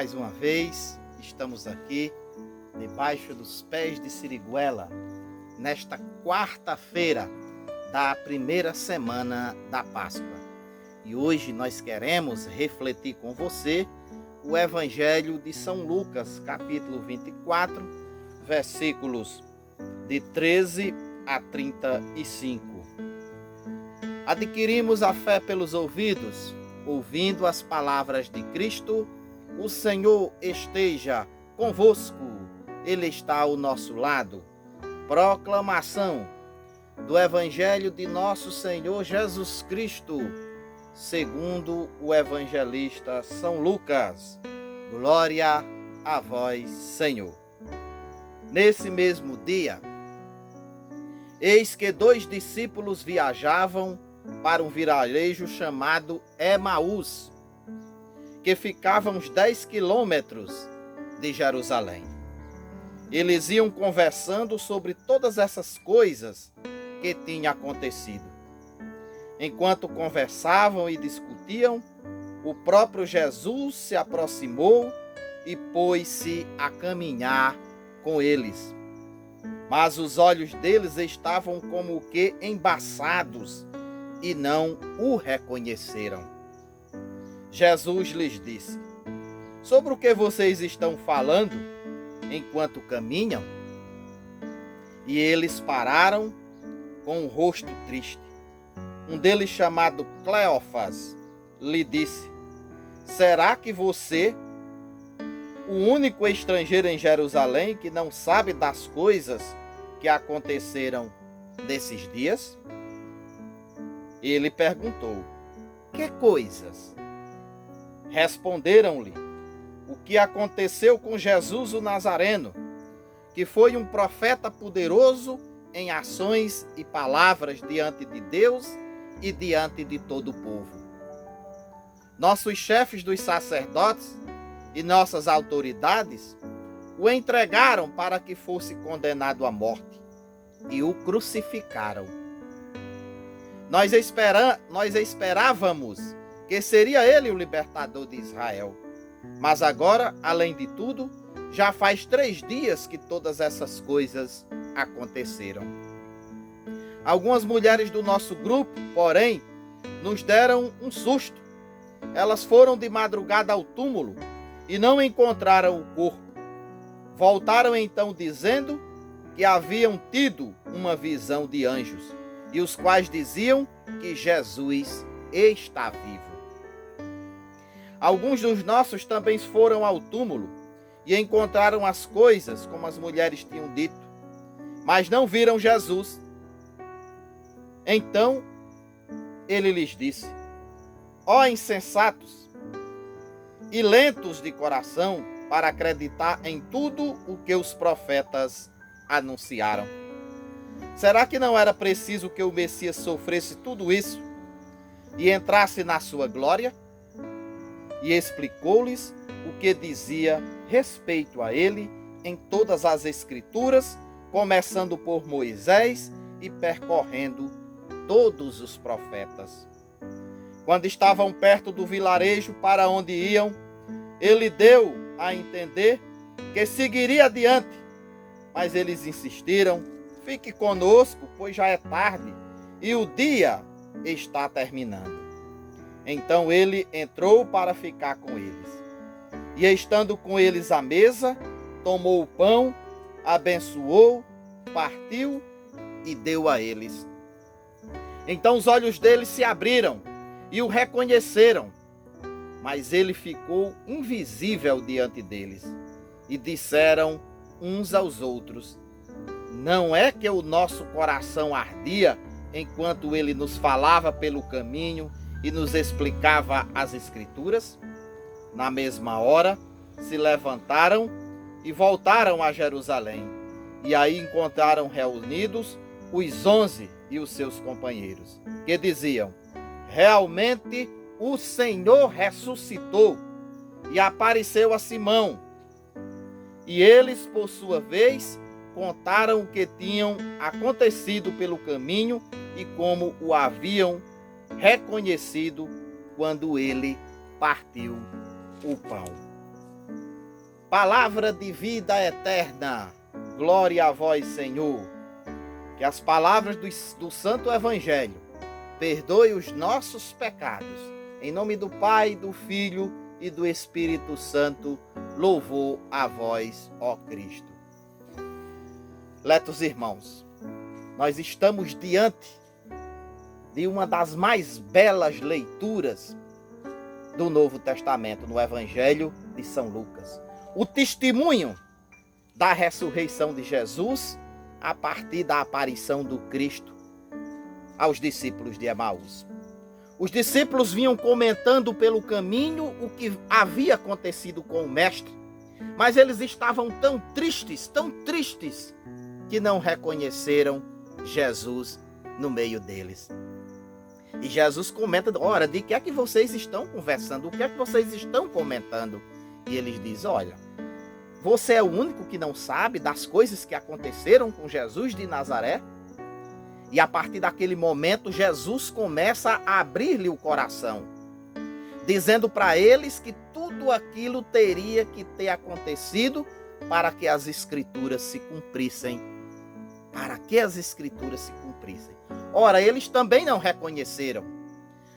mais uma vez estamos aqui debaixo dos pés de Siriguela, nesta quarta-feira da primeira semana da Páscoa. E hoje nós queremos refletir com você o Evangelho de São Lucas, capítulo 24, versículos de 13 a 35. Adquirimos a fé pelos ouvidos, ouvindo as palavras de Cristo. O Senhor esteja convosco, Ele está ao nosso lado. Proclamação do Evangelho de nosso Senhor Jesus Cristo, segundo o evangelista São Lucas. Glória a vós, Senhor. Nesse mesmo dia, eis que 2 discípulos viajavam para um vilarejo chamado Emaús, que ficava uns 10 quilômetros de Jerusalém. Eles iam conversando sobre todas essas coisas que tinham acontecido. Enquanto conversavam e discutiam, o próprio Jesus se aproximou e pôs-se a caminhar com eles. Mas os olhos deles estavam como que embaçados e não o reconheceram. Jesus lhes disse: sobre o que vocês estão falando enquanto caminham? E eles pararam com o rosto triste. Um deles, chamado Cleófas, lhe disse: será que você, o único estrangeiro em Jerusalém que não sabe das coisas que aconteceram nesses dias? Ele perguntou: que coisas? Responderam-lhe: o que aconteceu com Jesus o Nazareno, que foi um profeta poderoso em ações e palavras diante de Deus e diante de todo o povo. Nossos chefes dos sacerdotes e nossas autoridades o entregaram para que fosse condenado à morte e o crucificaram. Nós esperávamos que seria ele o libertador de Israel. Mas agora, além de tudo, já faz 3 dias que todas essas coisas aconteceram. Algumas mulheres do nosso grupo, porém, nos deram um susto. Elas foram de madrugada ao túmulo e não encontraram o corpo. Voltaram então dizendo que haviam tido uma visão de anjos, e os quais diziam que Jesus está vivo. Alguns dos nossos também foram ao túmulo e encontraram as coisas como as mulheres tinham dito, mas não viram Jesus. Então ele lhes disse: ó insensatos e lentos de coração para acreditar em tudo o que os profetas anunciaram. Será que não era preciso que o Messias sofresse tudo isso e entrasse na sua glória? E explicou-lhes o que dizia respeito a ele em todas as Escrituras, começando por Moisés e percorrendo todos os profetas. Quando estavam perto do vilarejo para onde iam, ele deu a entender que seguiria adiante, mas eles insistiram: fique conosco, pois já é tarde e o dia está terminando. Então ele entrou para ficar com eles. E estando com eles à mesa, tomou o pão, abençoou, partiu e deu a eles. Então os olhos deles se abriram e o reconheceram, mas ele ficou invisível diante deles. E disseram uns aos outros: não é que o nosso coração ardia enquanto ele nos falava pelo caminho e nos explicava as Escrituras? Na mesma hora, se levantaram e voltaram a Jerusalém. E aí encontraram reunidos os 11 e os seus companheiros, que diziam: realmente o Senhor ressuscitou e apareceu a Simão. E eles, por sua vez, contaram o que tinham acontecido pelo caminho e como o haviam reconhecido quando ele partiu o pão. palavra de vida eterna. Glória a vós, Senhor. Que as palavras do Santo Evangelho perdoe os nossos pecados. Em nome do Pai, do Filho e do Espírito Santo, louvor a vós, ó Cristo. Letos irmãos, nós estamos diante de uma das mais belas leituras do Novo Testamento, no Evangelho de São Lucas. O testemunho da ressurreição de Jesus a partir da aparição do Cristo aos discípulos de Emaús. Os discípulos vinham comentando pelo caminho o que havia acontecido com o Mestre, mas eles estavam tão tristes, que não reconheceram Jesus no meio deles. E Jesus comenta, ora, de que é que vocês estão conversando? O que é que vocês estão comentando? E eles dizem, olha, você é o único que não sabe das coisas que aconteceram com Jesus de Nazaré? E a partir daquele momento, Jesus começa a abrir-lhe o coração, dizendo para eles que tudo aquilo teria que ter acontecido para que as Escrituras se cumprissem. Para que as Escrituras se cumprissem. Ora, eles também não reconheceram.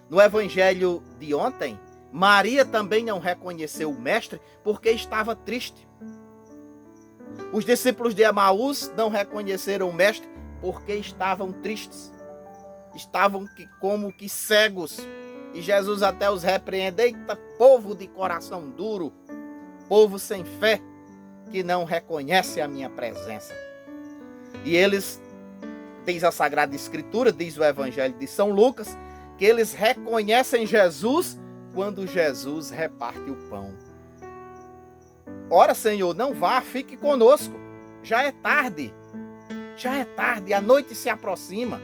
No Evangelho de ontem, Maria também não reconheceu o Mestre porque estava triste. Os discípulos de Emaús não reconheceram o Mestre porque estavam tristes. Estavam como que cegos. E Jesus até os repreende. Eita, povo de coração duro, povo sem fé, que não reconhece a minha presença. E eles, diz a Sagrada Escritura, diz o Evangelho de São Lucas, que eles reconhecem Jesus quando Jesus reparte o pão. Ora, Senhor, não vá, fique conosco. Já é tarde, a noite se aproxima.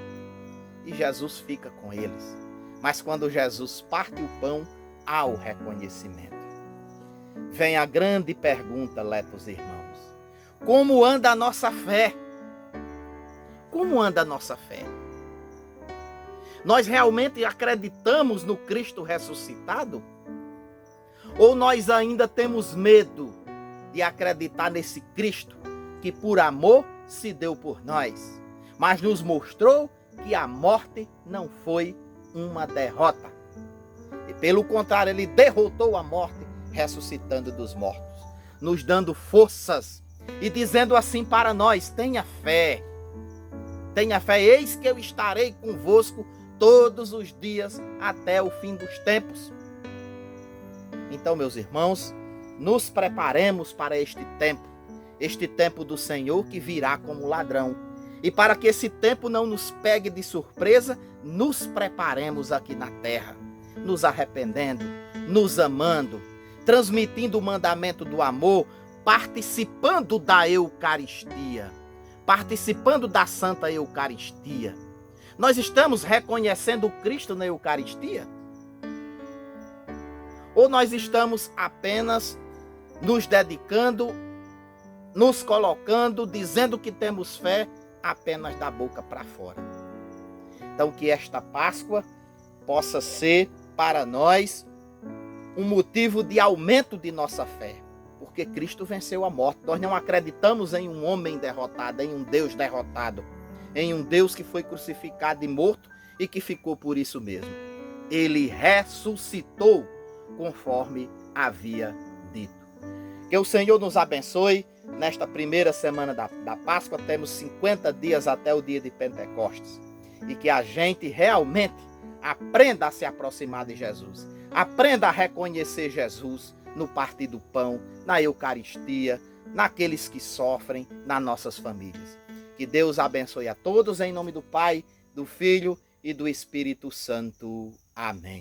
E Jesus fica com eles. Mas quando Jesus parte o pão, há o reconhecimento. Vem a grande pergunta, letos irmãos. Como anda a nossa fé? Como anda a nossa fé? Nós realmente acreditamos no Cristo ressuscitado? Ou nós ainda temos medo de acreditar nesse Cristo que por amor se deu por nós, mas nos mostrou que a morte não foi uma derrota. E pelo contrário, ele derrotou a morte ressuscitando dos mortos, nos dando forças e dizendo assim para nós, tenha fé, eis que eu estarei convosco todos os dias até o fim dos tempos. Então, meus irmãos, nos preparemos para este tempo do Senhor que virá como ladrão. E para que esse tempo não nos pegue de surpresa, nos preparemos aqui na terra, nos arrependendo, nos amando, transmitindo o mandamento do amor, participando da Eucaristia, participando da Santa Eucaristia. Nós estamos reconhecendo o Cristo na Eucaristia? Ou nós estamos apenas nos dedicando, nos colocando, dizendo que temos fé apenas da boca para fora? Então que esta Páscoa possa ser para nós um motivo de aumento de nossa fé, porque Cristo venceu a morte. Nós não acreditamos em um homem derrotado, em um Deus derrotado, em um Deus que foi crucificado e morto e que ficou por isso mesmo. Ele ressuscitou conforme havia dito. Que o Senhor nos abençoe nesta primeira semana da Páscoa. Temos 50 dias até o dia de Pentecostes. E que a gente realmente aprenda a se aproximar de Jesus. Aprenda a reconhecer Jesus no partir do pão, na Eucaristia, naqueles que sofrem, nas nossas famílias. Que Deus abençoe a todos em nome do Pai, do Filho e do Espírito Santo. Amém.